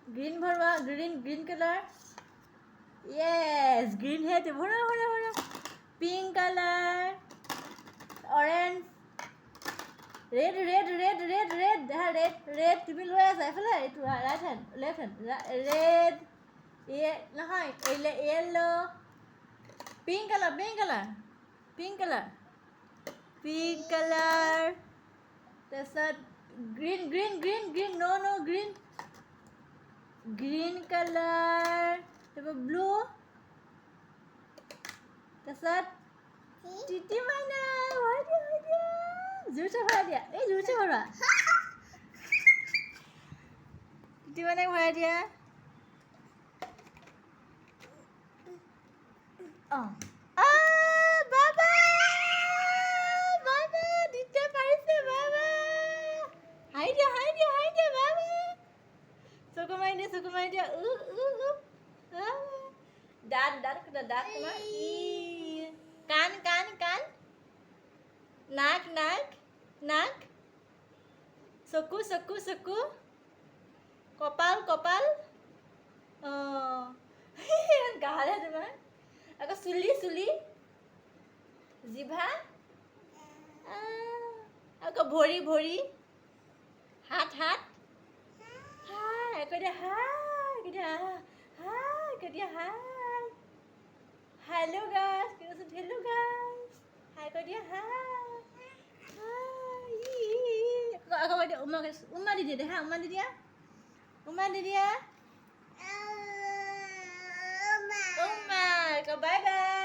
green भरवा green colour yes green है तो भरा भरा भरा pink colour orange red red red red red দেখা ৰেড ৰেড তুমি লৈ আছা এফালে এইটো right hand left hand red নহয় য়েল্লো পিংক কালাৰ তাৰপিছত গ্ৰীণ নো গ্ৰীণ কালাৰ তাৰপৰা ব্লু তাৰপিছত টিটি মাইনা ভৰাই দিয়া জোৰছে ভৰাই দিয়া এই জোৰছে ভৰোৱা টিটি মাইনাক ভৰাই দিয়া অঁ বাবা দিতে পাৰিছে বাবা হাই দিয়া বাবা চকু মাৰি দিয়া দাঁত তোমাৰ কাণ নাক চকু কপাল অঁ গালে তোমাৰ আকৌ চুলি জিভা আকৌ ভৰি হাত হাই কৈ দিয়া হাই হেল্ল' গাইছ হাই কৈ দিয়া হাই আকৌ কৈ দিয়া উম্মা দি দিয়া উম্মা দি দিয়া উম্মা বাই বাই